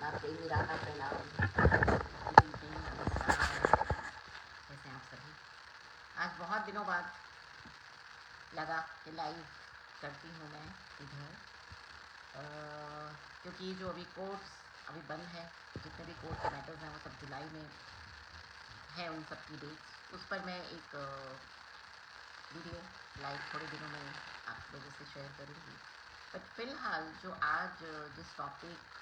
नमस्ते निराला प्रणाम। Good evening, नमस्कार। कैसे हैं आप सभी? आज बहुत दिनों बाद लगा कि लाइव करती हूँ मैं इधर, क्योंकि जो अभी कोर्ट्स अभी बंद है, जितने भी कोर्ट के मैटर्स हैं वो सब जुलाई में है, उन सब की डेट्स। उस पर मैं एक वीडियो लाइव थोड़े दिनों में आप लोगों से शेयर करूँगी। बट फिलहाल जो आज जिस टॉपिक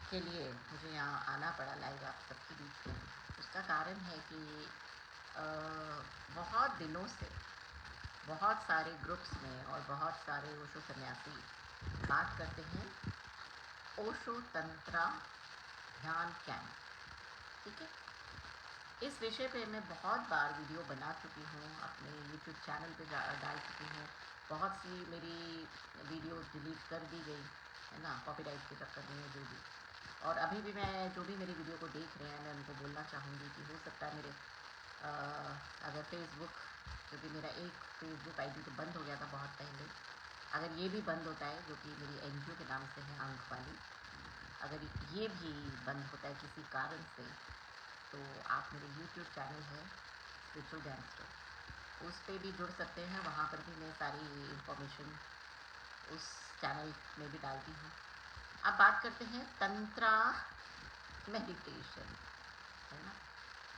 के लिए मुझे यहाँ आना पड़ा लाइव आप सबके बीच में, उसका कारण है कि बहुत दिनों से बहुत सारे ग्रुप्स में और बहुत सारे ओशो सन्यासी बात करते हैं ओशो तंत्रा ध्यान कैंप। ठीक है, इस विषय पे मैं बहुत बार वीडियो बना चुकी हूँ, अपने यूट्यूब चैनल पे डाल चुकी हूँ। बहुत सी मेरी वीडियो डिलीट कर दी गई है ना, कॉपीराइट के चक्कर में जो भी। और अभी भी मैं जो भी मेरी वीडियो को देख रहे हैं, मैं उनको बोलना चाहूँगी कि हो सकता है मेरे अगर फेसबुक, क्योंकि मेरा एक फेसबुक आईडी तो बंद हो गया था बहुत पहले, अगर ये भी बंद होता है, जो कि मेरी एनजीओ के नाम से है आंख वाली, अगर ये भी बंद होता है किसी कारण से, तो आप मेरे यूट्यूब चैनल है स्पिरिचुअल गैंगस्टर, उस पर भी जुड़ सकते हैं। वहाँ पर भी मैं सारी इंफॉर्मेशन उस चैनल में भी डालती हूँ। अब बात करते हैं तंत्रा मेडिटेशन, है ना।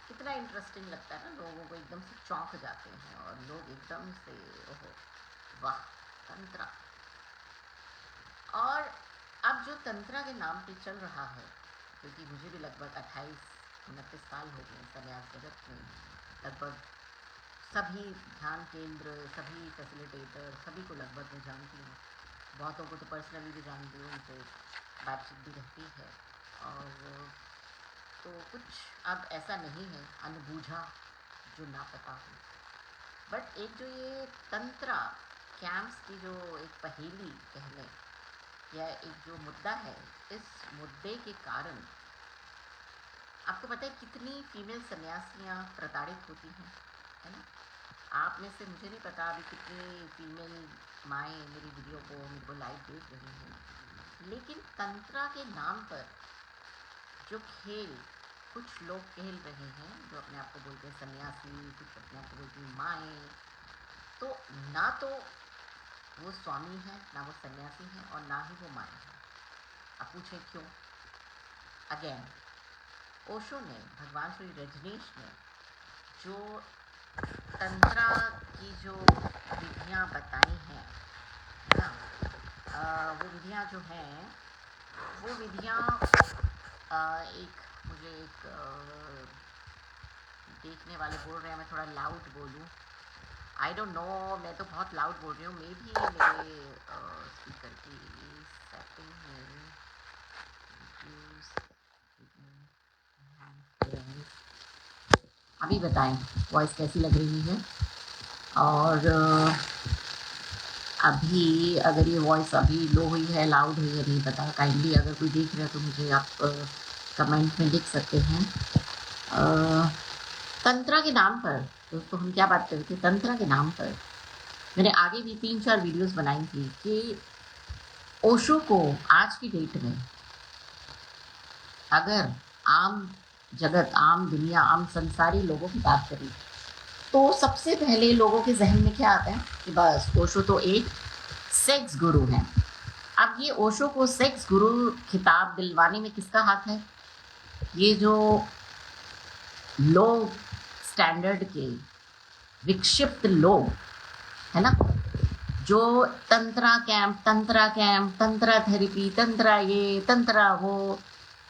कितना इंटरेस्टिंग लगता है ना, लोगों को एकदम से चौंक जाते हैं और लोग एकदम से ओहो वाह तंत्रा। और अब जो तंत्रा के नाम पे चल रहा है, क्योंकि मुझे भी लगभग 28-29 साल हो गए संन्यास जगत में, लगभग सभी ध्यान केंद्र, सभी फैसिलिटेटर, सभी को लगभग मैं जानती हूँ। बहुतों को तो पर्सनली भी जानती हूँ, उनसे बातचीत भी रहती है। और तो कुछ अब ऐसा नहीं है अनबूझा जो ना पता हो। बट एक जो ये तंत्रा कैंप्स की जो एक पहेली कह लें, या एक जो मुद्दा है, इस मुद्दे के कारण आपको पता है कितनी फीमेल सन्यासियाँ प्रताड़ित होती हैं, है ना। आप में से, मुझे नहीं पता अभी कितनी फीमेल माएँ मेरी वीडियो को, मेरे को लाइव देख रही हैं, लेकिन तंत्रा के नाम पर जो खेल कुछ लोग खेल रहे हैं, जो अपने आप को बोलते हैं सन्यासी, कुछ अपने आप को बोलती हैं माएँ, तो ना तो वो स्वामी है, ना वो सन्यासी है, और ना ही वो माएँ हैं। अब पूछें क्यों? अगेन ओशो ने, भगवान श्री रजनीश ने जो तंत्रा की जो विधियाँ बताई हैं ना, वो विधियाँ जो हैं, वो विधियाँ एक, मुझे एक देखने वाले बोल रहे हैं मैं थोड़ा लाउड बोलूँ, आई डोंट नो, मैं तो बहुत लाउड बोल रही हूँ। मे भी मेरे स्पीकर की सेटिंग में अभी बताएं वॉइस कैसी लग रही है। और अभी अगर ये वॉइस अभी लो हुई है, लाउड हुई है, नहीं पता। काइंडली अगर कोई देख रहा है तो मुझे आप कमेंट में लिख सकते हैं। तंत्रा के नाम पर दोस्तों हम क्या बात कर रहे थे, तंत्रा के नाम पर मैंने आगे भी 3-4 वीडियोस बनाई थी कि ओशो को आज की डेट में अगर आम जगत, आम दुनिया, आम संसारी लोगों की बात करें, तो सबसे पहले लोगों के जहन में क्या आता है कि बस ओशो तो एक सेक्स गुरु है। अब ये ओशो को सेक्स गुरु खिताब दिलवाने में किसका हाथ है? ये जो लो स्टैंडर्ड के विक्षिप्त लोग है ना, जो तंत्रा कैंप, तंत्रा थेरेपी, तंत्रा ये, तंत्रा वो,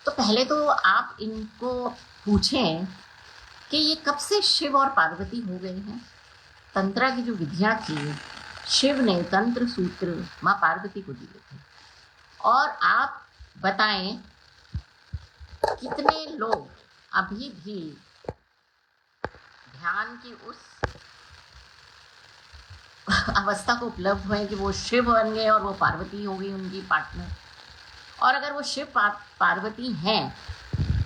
तो पहले तो आप इनको पूछें कि ये कब से शिव और पार्वती हो गए हैं। तंत्रा की जो विधियाँ थी, शिव ने तंत्र सूत्र माँ पार्वती को दिए थे। और आप बताएं कितने लोग अभी भी ध्यान की उस अवस्था को उपलब्ध हुए कि वो शिव बन गए और वो पार्वती हो गई उनकी पार्टनर। और अगर वो शिव पार्वती हैं,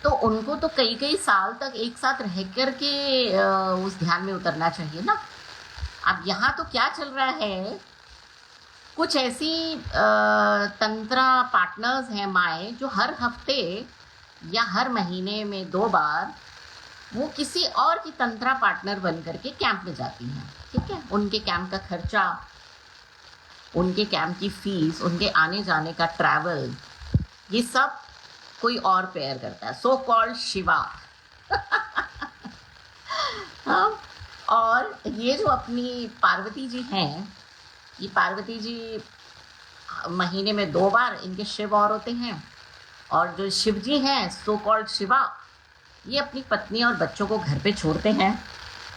तो उनको तो कई कई साल तक एक साथ रह कर के उस ध्यान में उतरना चाहिए ना। अब यहाँ तो क्या चल रहा है कुछ ऐसी तंत्रा पार्टनर्स हैं माएँ जो हर हफ्ते या हर महीने में 2 बार वो किसी और की तंत्रा पार्टनर बन करके कैंप में जाती हैं, ठीक है? उनके कैंप का खर्चा, उनके कैंप की फीस, उनके आने जाने का ट्रैवल, ये सब कोई और पेयर करता है, सो कॉल्ड शिवा। हाँ, और ये जो अपनी पार्वती जी हैं, ये पार्वती जी महीने में 2 बार इनके शिव और होते हैं, और जो शिव जी हैं सो कॉल्ड शिवा, ये अपनी पत्नी और बच्चों को घर पे छोड़ते हैं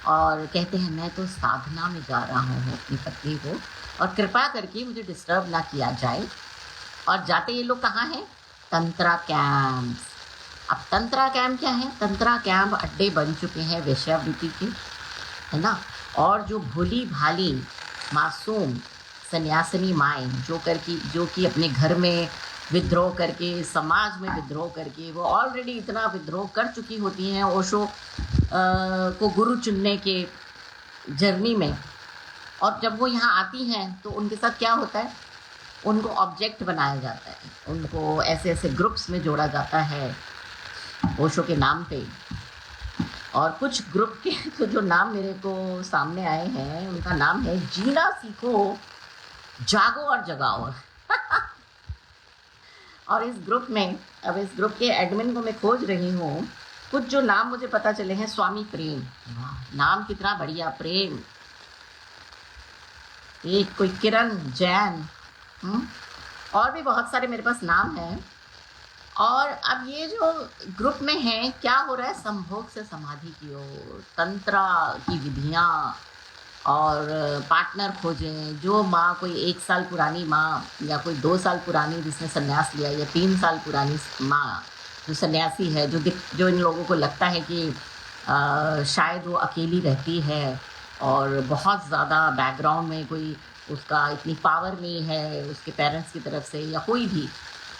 और कहते हैं मैं तो साधना में जा रहा हूँ अपनी पत्नी को, और कृपा करके मुझे डिस्टर्ब ना किया जाए। और जाते ये लोग कहाँ हैं? तंत्रा कैंप्स। अब तंत्रा कैंप क्या है? तंत्रा कैंप अड्डे बन चुके हैं वेश्यावृत्ति के, है ना? और जो भोली भाली मासूम सन्यासिनी माएँ जो कि अपने घर में विद्रोह करके, समाज में विद्रोह करके, वो ऑलरेडी इतना विद्रोह कर चुकी होती हैं ओशो को गुरु चुनने के जर्नी में, और जब वो यहाँ आती हैं तो उनके साथ क्या होता है? उनको ऑब्जेक्ट बनाया जाता है, उनको ऐसे ऐसे ग्रुप्स में जोड़ा जाता है ओशो के नाम पे। और कुछ ग्रुप के तो जो नाम मेरे को सामने आए हैं, उनका नाम है जीना सीखो, जागो और जगाओ। और इस ग्रुप में, अब इस ग्रुप के एडमिन को मैं खोज रही हूँ, कुछ जो नाम मुझे पता चले हैं, स्वामी प्रेम, नाम कितना बढ़िया, प्रेम। एक कोई किरण जैन, और भी बहुत सारे मेरे पास नाम हैं। और अब ये जो ग्रुप में है, क्या हो रहा है? संभोग से समाधि की ओर, तंत्रा की विधियाँ, और पार्टनर खोजें। जो माँ, कोई 1 साल पुरानी माँ या कोई 2 साल पुरानी जिसने संन्यास लिया, या 3 साल पुरानी माँ जो सन्यासी है, जो इन लोगों को लगता है कि शायद वो अकेली रहती है और बहुत ज़्यादा बैकग्राउंड में कोई उसका इतनी पावर नहीं है उसके पेरेंट्स की तरफ से या कोई भी,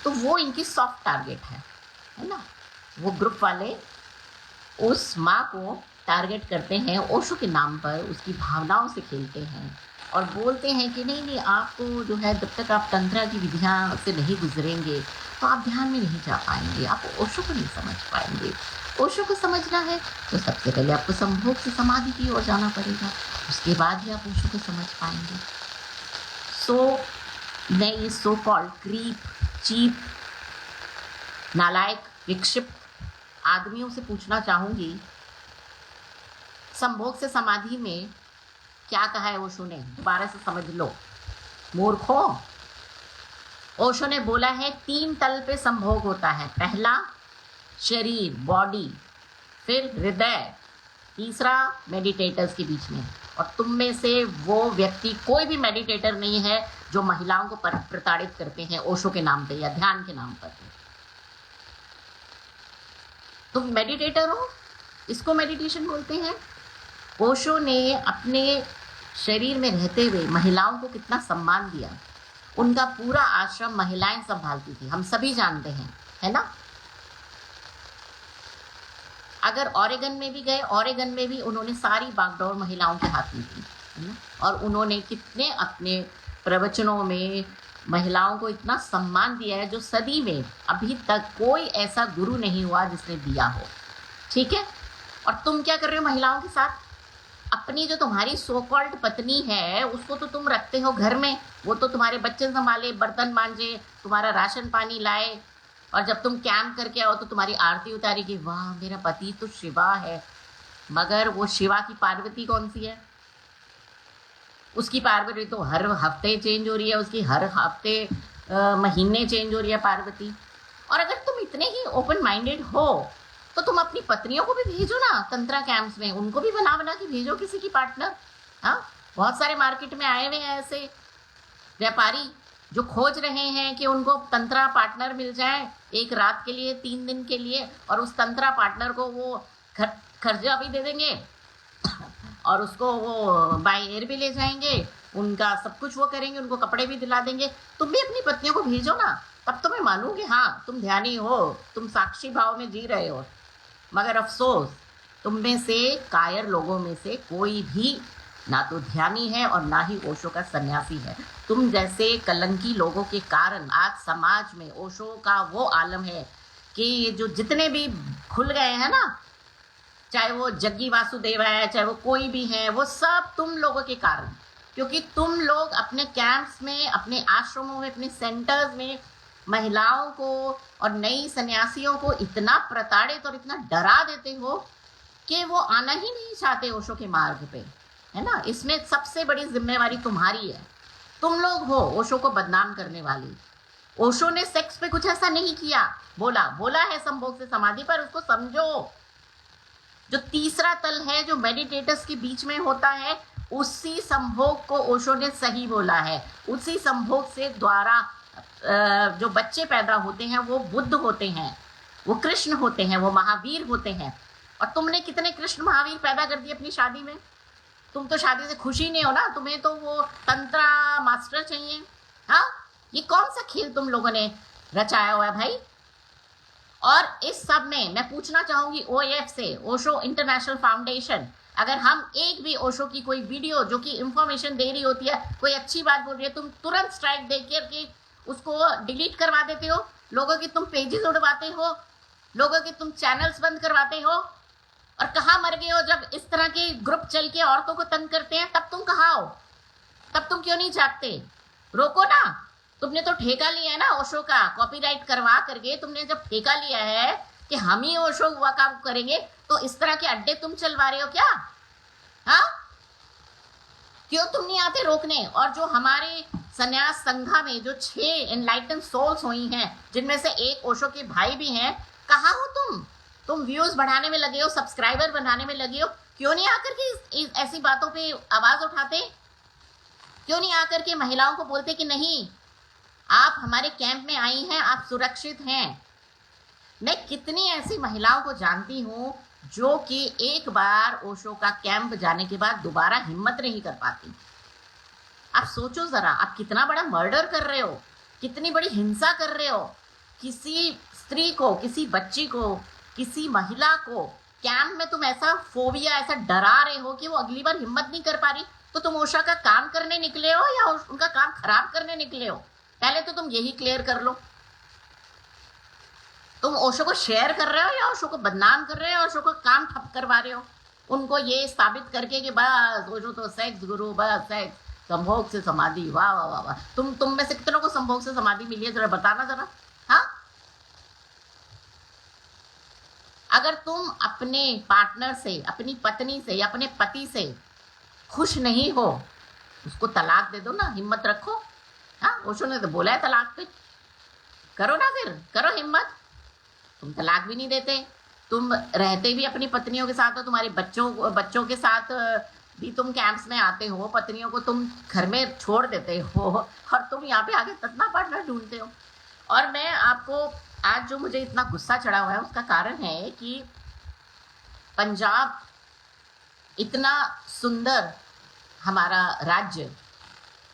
तो वो इनकी सॉफ्ट टारगेट है ना? वो ग्रुप वाले उस माँ को टारगेट करते हैं, ओशो के नाम पर उसकी भावनाओं से खेलते हैं और बोलते हैं कि नहीं नहीं, आपको जो है जब तक आप तंत्रा की विधियाँ से नहीं गुजरेंगे तो आप ध्यान में नहीं जा पाएंगे, आप ओशो को नहीं समझ पाएंगे। ओशो को समझना है तो सबसे पहले आपको संभोग से समाधि की ओर जाना पड़ेगा, उसके बाद ही आप ओशो को समझ पाएंगे। सो मैं ये सो कॉल्ड क्रीप, चीप, नालायक, विक्षिप्त आदमियों से पूछना चाहूँगी, संभोग से समाधि में क्या कहा है ओशो ने? दोबारा से समझ लो मूर्खों। ओशो ने बोला है 3 तल पे संभोग होता है। पहला शरीर, बॉडी, फिर हृदय, तीसरा मेडिटेटर्स के बीच में। और तुम में से वो व्यक्ति कोई भी मेडिटेटर नहीं है जो महिलाओं को प्रताड़ित करते हैं ओशो के नाम पे या ध्यान के नाम पर। तुम मेडिटेटर हो, इसको मेडिटेशन बोलते हैं। ओशो ने अपने शरीर में रहते हुए महिलाओं को कितना सम्मान दिया। उनका पूरा आश्रम महिलाएं संभालती थी, हम सभी जानते हैं, है ना? अगर ओरेगन में भी गए, ओरेगन में भी उन्होंने सारी बागडोर महिलाओं के हाथ में की, है ना? और उन्होंने कितने अपने प्रवचनों में महिलाओं को इतना सम्मान दिया है जो सदी में अभी तक कोई ऐसा गुरु नहीं हुआ जिसने दिया हो, ठीक है? और तुम क्या कर रहे हो महिलाओं के साथ? अपनी जो तुम्हारी सो कॉल्ड पत्नी है उसको तो तुम रखते हो घर में, वो तो तुम्हारे बच्चे संभाले, बर्तन मांजे, तुम्हारा राशन पानी लाए, और जब तुम कैंप करके आओ तो तुम्हारी आरती उतारी कि वाह मेरा पति तो शिवा है। मगर वो शिवा की पार्वती कौन सी है? उसकी पार्वती तो हर हफ्ते चेंज हो रही है, उसकी हर हफ्ते महीने चेंज हो रही है पार्वती। और अगर तुम इतने ही ओपन माइंडेड हो तो तुम अपनी पत्नियों को भी भेजो ना तंत्रा कैंप्स में, उनको भी बना के भेजो किसी की पार्टनर। हाँ, बहुत सारे मार्केट में आए हुए हैं ऐसे व्यापारी जो खोज रहे हैं कि उनको तंत्रा पार्टनर मिल जाए 1 रात के लिए, 3 दिन के लिए, और उस तंत्रा पार्टनर को वो खर्चा भी दे देंगे और उसको वो बाय एयर भी ले जाएंगे, उनका सब कुछ वो करेंगे, उनको कपड़े भी दिला देंगे। तुम भी अपनी पत्नियों को भेजो ना, तब तो मैं मानूंगी हाँ तुम ध्यानी हो, तुम साक्षी भाव में जी रहे हो। मगर अफसोस तुम में से कायर लोगों में से कोई भी ना तो ध्यानी है और ना ही ओशो का सन्यासी है। तुम जैसे कलंकी लोगों के कारण आज समाज में ओशो का वो आलम है कि ये जो जितने भी खुल गए हैं ना, चाहे वो जग्गी वासुदेव है, चाहे वो कोई भी है, वो सब तुम लोगों के कारण, क्योंकि तुम लोग अपने कैंप्स में, अपने आश्रमों में, अपने सेंटर्स में महिलाओं को और नई सन्यासियों को इतना प्रताड़ित और इतना डरा देते हो कि वो आना ही नहीं चाहते ओशो के मार्ग पे, है ना। इसमें सबसे बड़ी जिम्मेवारी तुम्हारी है। तुम लोग हो ओशो को बदनाम करने वाली। ओशो ने सेक्स पे कुछ ऐसा नहीं किया, बोला है संभोग से समाधि, पर उसको समझो। जो तीसरा तल है जो मेडिटेटर्स के बीच में होता है, उसी संभोग को ओशो ने सही बोला है। उसी संभोग से द्वारा जो बच्चे पैदा होते हैं वो बुद्ध होते हैं, वो कृष्ण होते हैं, वो महावीर होते हैं। और तुमने कितने कृष्ण महावीर पैदा कर दिए अपनी शादी में। तुम तो शादी से खुशी नहीं हो ना, तुम्हें तो वो तंत्रा मास्टर चाहिए। हाँ, ये कौन सा खेल तुम लोगों ने रचाया हुआ है भाई। और इस सब में मैं पूछना चाहूंगी OAF से, ओशो इंटरनेशनल फाउंडेशन, अगर हम एक भी ओशो की कोई वीडियो जो कि इंफॉर्मेशन दे रही होती है, कोई अच्छी बात बोल रही है, तुम तुरंत स्ट्राइक दे करके उसको डिलीट करवा देते हो। लोगों की तुम पेजेस उड़वाते हो, लोगों के तुम चैनल्स बंद करवाते हो। और कहाँ मर गए हो जब इस तरह के ग्रुप चल के औरतों को तंग करते हैं? तब तुम कहाँ हो? तब तुम क्यों नहीं जागते? रोको ना। तुमने तो ठेका लिया है ना ओशो का, कॉपीराइट करवा करके तुमने जब ठेका लिया है कि हम ही ओशो हुआ काम करेंगे, तो इस तरह के अड्डे तुम चलवा रहे हो क्या? हाँ, क्यों तुम नहीं आते रोकने? और जो हमारे संन्यास संघा में जो 6 एनलाइटन सोल्स हुई हैं, जिनमें से एक ओशो के भाई भी हैं, कहाँ हो तुम? तुम व्यूज बढ़ाने में लगे हो, सब्सक्राइबर बनाने में लगे हो, क्यों नहीं आकर के ऐसी बातों पे आवाज उठाते? क्यों नहीं आकर के महिलाओं को बोलते कि नहीं, आप हमारे कैंप में आई हैं, आप सुरक्षित हैं। मैं कितनी ऐसी महिलाओं को जानती हूँ जो कि एक बार ओशो का कैंप जाने के बाद दोबारा हिम्मत नहीं कर पाती। आप सोचो जरा, आप कितना बड़ा मर्डर कर रहे हो, कितनी बड़ी हिंसा कर रहे हो। किसी स्त्री को, किसी बच्ची को, किसी महिला को कैंप में तुम ऐसा फोबिया, ऐसा डरा रहे हो कि वो अगली बार हिम्मत नहीं कर पा रही। तो तुम ओशो का काम करने निकले हो या उनका काम खराब करने निकले हो? पहले तो तुम यही क्लियर कर लो। तुम ओशो को शेयर कर रहे हो या ओशो को बदनाम कर रहे हो, ओशो को काम ठप करवा रहे हो, उनको ये साबित करके कि बस ओशो तो सेक्स गुरु, बस सेक्स, संभोग से समाधि। वाह वाह वाह वाह। तुम में से कितनों को संभोग से समाधि मिली है, जरा बताना जरा। हाँ, अगर तुम अपने पार्टनर से, अपनी पत्नी से या अपने पति से खुश नहीं हो, उसको तलाक दे दो ना, हिम्मत रखो। हाँ, ओशो ने तो बोला है तलाक पे, करो ना, फिर करो हिम्मत। तुम तलाक भी नहीं देते, तुम रहते भी अपनी पत्नियों के साथ हो, तुम्हारे बच्चों के साथ भी तुम कैंप्स में आते हो, पत्नियों को तुम घर में छोड़ देते हो, और तुम यहाँ पे आके ततना पार्टनर ढूंढते हो। और मैं आपको आज जो मुझे इतना गुस्सा चढ़ा हुआ है उसका कारण है कि पंजाब इतना सुंदर हमारा राज्य,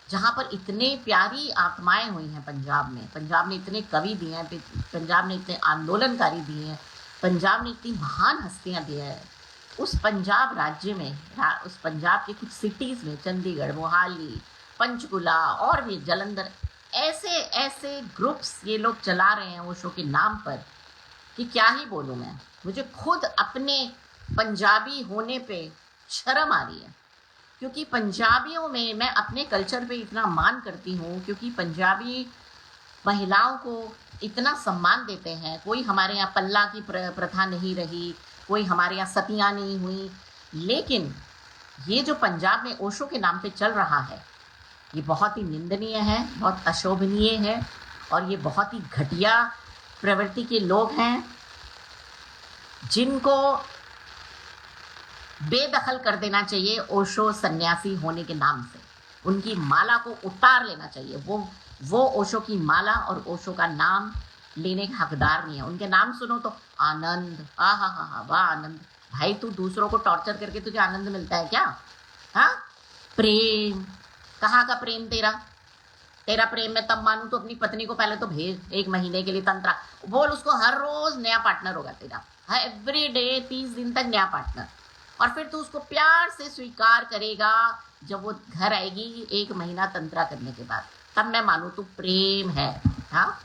जहाँ पर इतने प्यारी आत्माएं हुई हैं पंजाब में। पंजाब ने इतने कवि दिए हैं, पंजाब ने इतने आंदोलनकारी दिए हैं, पंजाब ने इतनी महान हस्तियां दी हैं। उस पंजाब राज्य में, उस पंजाब के कुछ सिटीज़ में, चंडीगढ़, मोहाली, पंचकुला और भी जलंधर, ऐसे ऐसे ग्रुप्स ये लोग चला रहे हैं ओशो के नाम पर कि क्या ही बोलूँ मैं। मुझे खुद अपने पंजाबी होने पे शर्म आ रही है, क्योंकि पंजाबियों में मैं अपने कल्चर पे इतना मान करती हूँ, क्योंकि पंजाबी महिलाओं को इतना सम्मान देते हैं। कोई हमारे यहाँ पल्ला की प्रथा नहीं रही, कोई हमारे यहाँ सतियाँ नहीं हुई, लेकिन ये जो पंजाब में ओशो के नाम पे चल रहा है, ये बहुत ही निंदनीय है, बहुत अशोभनीय है, और ये बहुत ही घटिया प्रवृत्ति के लोग हैं जिनको बेदखल कर देना चाहिए ओशो सन्यासी होने के नाम से। उनकी माला को उतार लेना चाहिए। वो ओशो की माला और ओशो का नाम लेने के हकदार नहीं है। उनके नाम सुनो तो आनंद, हा हा हा हा, वाह आनंद। भाई, तू दूसरों को टॉर्चर करके तुझे आनंद मिलता है क्या? हाँ, प्रेम, कहाँ का प्रेम तेरा प्रेम में तब मानू तो अपनी पत्नी को पहले तो भेज 1 महीने के लिए तंत्रा, बोल उसको हर रोज नया पार्टनर होगा तेरा, एवरी डे 30 दिन तक नया पार्टनर। और फिर तू उसको प्यार से स्वीकार करेगा जब वो घर आएगी 1 महीना तंत्रा करने के बाद, तब मैं मानू तू प्रेम है। हाँ,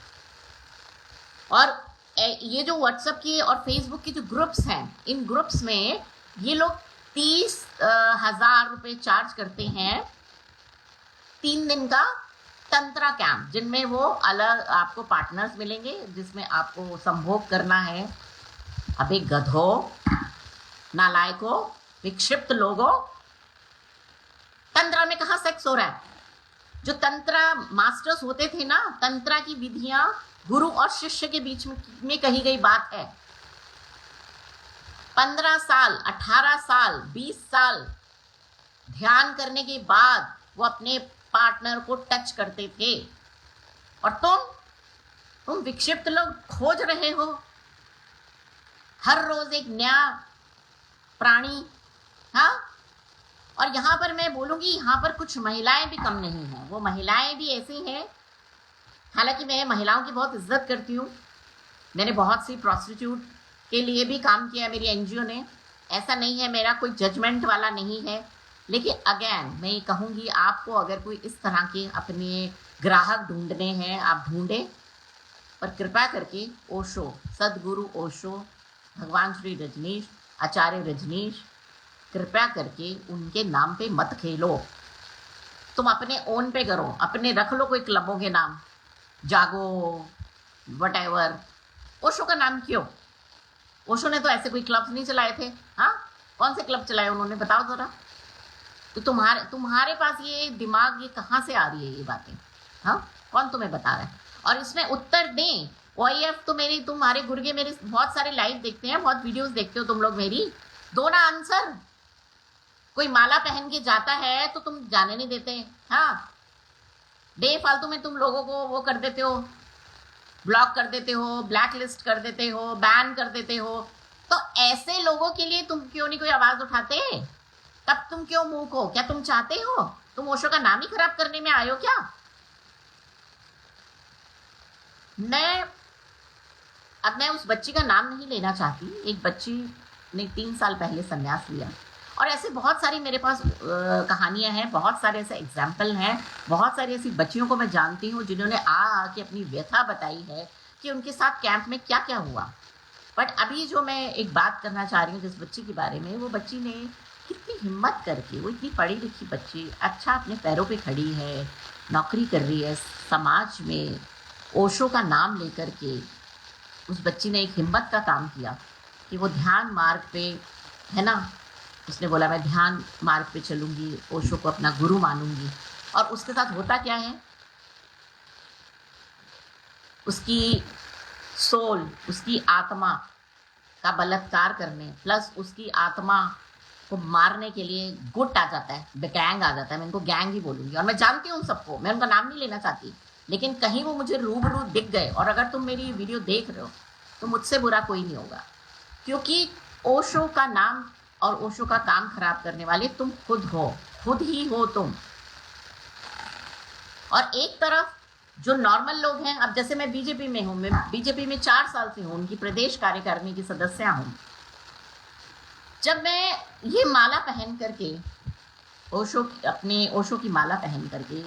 और ये जो व्हाट्सएप की और फेसबुक की जो ग्रुप्स हैं, इन ग्रुप्स में ये लोग 30,000 रुपये चार्ज करते हैं 3 दिन का तंत्रा कैंप, जिनमें वो अलग आपको पार्टनर्स मिलेंगे, जिसमें आपको संभोग करना है। अबे गधो, नालायको, विक्षिप्त लोगों, तंत्रा में कहाँ सेक्स हो रहा है? जो तंत्रा मास्टर्स होते थे ना, तंत्रा की विधियां गुरु और शिष्य के बीच में कही गई बात है। 15 साल, 18 साल, 20 साल ध्यान करने के बाद वो अपने पार्टनर को टच करते थे। और तुम विक्षिप्त लोग खोज रहे हो हर रोज एक नया प्राणी। हाँ, और यहाँ पर मैं बोलूंगी, यहाँ पर कुछ महिलाएं भी कम नहीं हैं। वो महिलाएं भी ऐसी हैं, हालांकि मैं महिलाओं की बहुत इज्जत करती हूँ, मैंने बहुत सी प्रोस्टिट्यूट के लिए भी काम किया मेरी एनजीओ ने, ऐसा नहीं है, मेरा कोई जजमेंट वाला नहीं है। लेकिन अगेन मैं ये कहूँगी, आपको अगर कोई इस तरह के अपने ग्राहक ढूंढने हैं, आप ढूंढें, पर कृपया करके ओशो, सदगुरु ओशो, भगवान श्री रजनीश, आचार्य रजनीश, कृपया करके उनके नाम पे मत खेलो। तुम अपने ओन पे करो, अपने रख लो कोई क्लबों के नाम, जागो, वटेवर। ओशो का नाम क्यों? ओशो ने तो ऐसे कोई क्लब्स नहीं चलाए थे। हाँ, कौन से क्लब चलाए उन्होंने, बताओ जरा। तो तुम्हारे पास ये दिमाग, ये कहाँ से आ रही है ये बातें? हाँ, कौन तुम्हें बता रहा है? और इसमें उत्तर दें। OIF तो मेरी, तुम्हारे गुर्गे मेरे बहुत सारे लाइव देखते हैं, बहुत वीडियोस देखते हो तुम लोग मेरी, दो ना आंसर। कोई माला पहन के जाता है तो तुम जाने नहीं देते। हाँ, बेफालतू में तुम लोगों को वो कर देते हो, ब्लॉक कर देते हो, ब्लैक लिस्ट कर देते हो, बैन कर देते हो। तो ऐसे लोगों के लिए तुम क्यों नहीं कोई आवाज उठाते? तब तुम क्यों मूक हो? क्या तुम चाहते हो? तुम ओशो का नाम ही खराब करने में आए हो क्या? अब मैं उस बच्ची का नाम नहीं लेना चाहती। एक बच्ची ने 3 साल पहले संन्यास लिया, और ऐसे बहुत सारी मेरे पास कहानियां हैं, बहुत सारे ऐसे एग्जाम्पल हैं, बहुत सारी ऐसी बच्चियों को मैं जानती हूँ जिन्होंने आके अपनी व्यथा बताई है कि उनके साथ कैंप में क्या क्या हुआ। बट अभी जो मैं एक बात करना चाह रही हूँ जिस बच्ची के बारे में, वो बच्ची ने कितनी हिम्मत करके, वो इतनी पढ़ी लिखी बच्ची, अच्छा अपने पैरों पे खड़ी है, नौकरी कर रही है समाज में, ओशो का नाम लेकर के उस बच्ची ने एक हिम्मत का काम किया कि वो ध्यान मार्ग पे है ना, उसने बोला मैं ध्यान मार्ग पे चलूंगी, ओशो को अपना गुरु मानूंगी। और उसके साथ होता क्या है, उसकी सोल, उसकी आत्मा का बलात्कार करने प्लस उसकी आत्मा को मारने के लिए गुट आ जाता है, गैंग आ जाता है। मैं इनको गैंग ही बोलूंगी, और मैं जानती हूँ सबको, मैं उनका नाम नहीं लेना चाहती, लेकिन कहीं वो मुझे रूबरू दिख गए, और अगर तुम मेरी वीडियो देख रहे हो तो मुझसे बुरा कोई नहीं होगा, क्योंकि ओशो का नाम और ओशो का काम खराब करने वाले तुम खुद हो, खुद ही हो तुम। और एक तरफ जो नॉर्मल लोग हैं, अब जैसे मैं बीजेपी में हूँ, मैं बीजेपी में 4 साल से हूँ, उनकी प्रदेश कार्यकारिणी की सदस्य हूँ। जब मैं ये माला पहन करके ओशो की माला पहन करके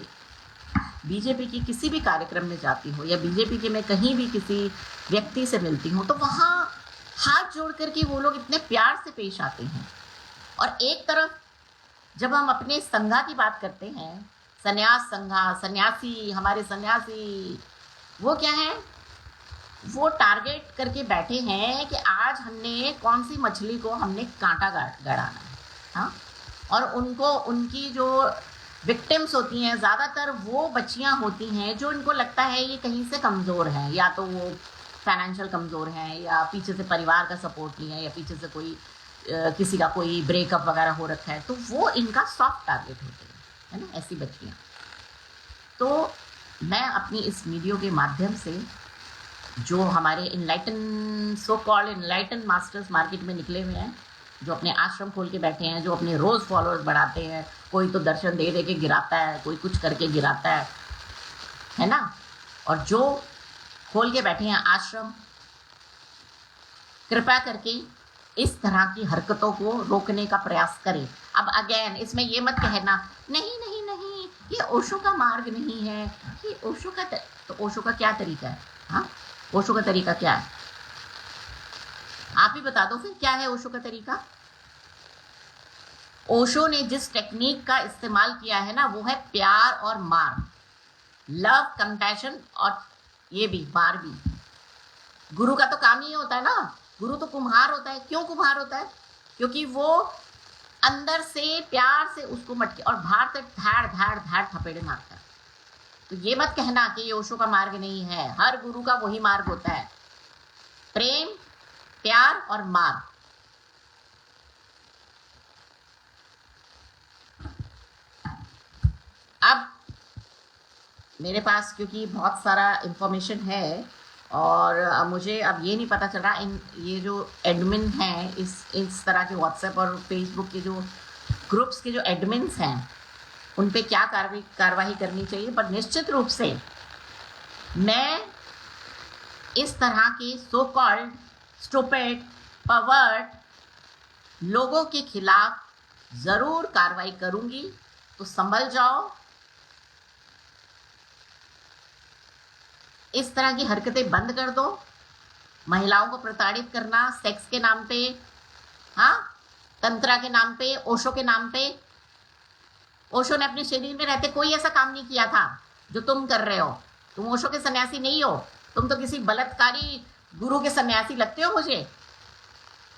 बीजेपी की किसी भी कार्यक्रम में जाती हूँ, या बीजेपी के मैं कहीं भी किसी व्यक्ति से मिलती हूँ, तो वहाँ हाथ जोड़ करके वो लोग इतने प्यार से पेश आते हैं। और एक तरफ जब हम अपने संघा की बात करते हैं, संन्यास संघा, सन्यासी, हमारे सन्यासी, वो क्या है, वो टारगेट करके बैठे हैं कि आज हमने कौन सी मछली को हमने कांटा गड़ाना है। हाँ, और उनको, उनकी जो विक्टिम्स होती हैं ज़्यादातर वो बच्चियां होती हैं जो इनको लगता है ये कहीं से कमज़ोर हैं, या तो वो फाइनेंशियल कमज़ोर हैं, या पीछे से परिवार का सपोर्ट नहीं है, या पीछे से कोई किसी का कोई ब्रेकअप वगैरह हो रखा है, तो वो इनका सॉफ्ट टारगेट होते हैं, है ना, ऐसी बच्चियाँ। तो मैं अपनी इस वीडियो के माध्यम से जो हमारे enlighten, so called enlighten masters market में निकले हुए हैं, जो अपने आश्रम खोल के बैठे हैं, जो अपने रोज़ फॉलोअर्स बढ़ाते हैं, कोई तो दर्शन दे दे के गिराता है, कोई कुछ करके गिराता है ना, और जो खोल के बैठे हैं आश्रम, कृपया करके इस तरह की हरकतों को रोकने का प्रयास करें। अब अगेन इसमें ये मत कहना नहीं नहीं नहीं ये ओशो का मार्ग नहीं है, ये ओशो का तो ओशो का क्या तरीका है? हाँ, ओशो का तरीका क्या है? आप ही बता दो फिर, क्या है ओशो का तरीका? ओशो ने जिस टेक्निक का इस्तेमाल किया है ना, वो है प्यार और मार, लव, कंपैशन, और ये भी मार भी। गुरु का तो काम ही होता है ना, गुरु तो कुम्हार होता है। क्यों कुम्हार होता है? क्योंकि वो अंदर से प्यार से उसको मटके और बाहर से धाड़ धाड़ धाड़ थपेड़े मारता है। तो ये मत कहना कि ये ओशो का मार्ग नहीं है, हर गुरु का वही मार्ग होता है, प्रेम, प्यार और मार। अब मेरे पास क्योंकि बहुत सारा इंफॉर्मेशन है और मुझे अब ये नहीं पता चल रहा ये जो एडमिन हैं इस तरह के व्हाट्सएप और फेसबुक के जो ग्रुप्स के जो एडमिन्स हैं उन पे क्या कार्रवाई करनी चाहिए। पर निश्चित रूप से मैं इस तरह के सो कॉल्ड स्टूपिड परवर्ट लोगों के खिलाफ ज़रूर कार्रवाई करूंगी। तो संभल जाओ, इस तरह की हरकतें बंद कर दो। महिलाओं को प्रताड़ित करना सेक्स के नाम पे, हाँ, तंत्रा के नाम पे, ओशो के नाम पे। ओशो ने अपने शरीर में रहते कोई ऐसा काम नहीं किया था जो तुम कर रहे हो। तुम ओशो के सन्यासी नहीं हो, तुम तो किसी बलात्कारी गुरु के सन्यासी लगते हो मुझे,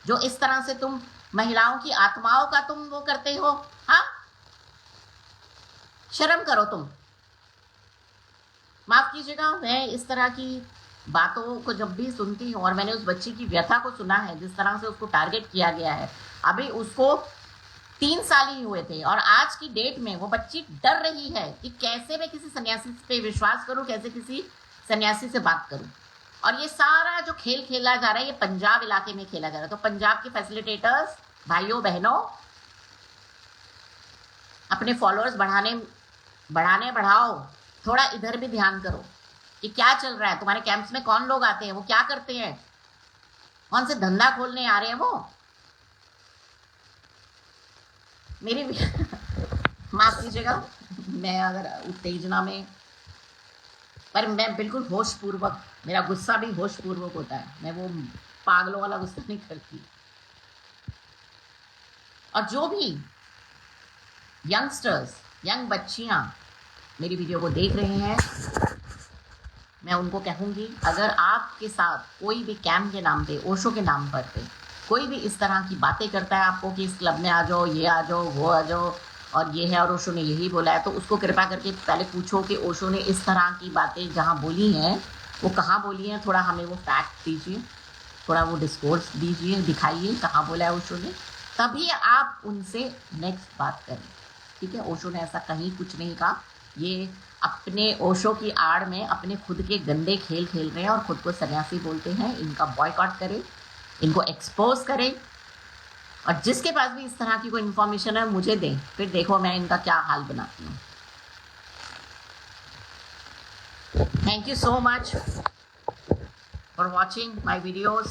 जो इस तरह से तुम महिलाओं की आत्माओं का तुम वो करते हो। हाँ, शर्म करो तुम। माफ कीजिएगा, मैं इस तरह की बातों को जब भी सुनती हूँ, और मैंने उस बच्ची की व्यथा को सुना है, जिस तरह से उसको टारगेट किया गया है। अभी उसको 3 साल ही हुए थे और आज की डेट में वो बच्ची डर रही है कि कैसे मैं किसी सन्यासी पे विश्वास करूं, कैसे किसी सन्यासी से बात करूं। और ये सारा जो खेल खेला जा रहा है ये पंजाब इलाके में खेला जा रहा है। तो पंजाब के फैसिलिटेटर्स भाइयों बहनों, अपने फॉलोअर्स बढ़ाओ, थोड़ा इधर भी ध्यान करो कि क्या चल रहा है। तुम्हारे कैंप्स में कौन लोग आते हैं, वो क्या करते हैं, कौन से धंधा खोलने आ रहे हैं वो। मेरी माफ कीजिएगा, मैं अगर उत्तेजना में, पर मैं बिल्कुल होशपूर्वक, मेरा गुस्सा भी होशपूर्वक होता है, मैं वो पागलों वाला गुस्सा नहीं करती। और जो भी यंगस्टर्स, यंग बच्चियां मेरी वीडियो को देख रहे हैं, मैं उनको कहूंगी, अगर आपके साथ कोई भी कैंप के नाम पे, ओशो के नाम पर पे कोई भी इस तरह की बातें करता है आपको कि इस क्लब में आ जाओ, ये आ जाओ, वो आ जाओ, और ये है और ओशो ने यही बोला है, तो उसको कृपा करके पहले पूछो कि ओशो ने इस तरह की बातें जहाँ बोली हैं वो कहाँ बोली हैं। थोड़ा हमें वो फैक्ट दीजिए, थोड़ा वो डिस्कोर्स दीजिए, दिखाइए कहाँ बोला है ओशो ने, तभी आप उनसे नेक्स्ट बात करें। ठीक है, ओशो ने ऐसा कहीं कुछ नहीं कहा। ये अपने ओशो की आड़ में अपने खुद के गंदे खेल खेल रहे हैं और खुद को सन्यासी बोलते हैं। इनका बॉयकॉट करें, इनको एक्सपोज करें, और जिसके पास भी इस तरह की कोई इन्फॉर्मेशन है मुझे दें, फिर देखो मैं इनका क्या हाल बनाती हूँ। Thank you so much for watching my videos.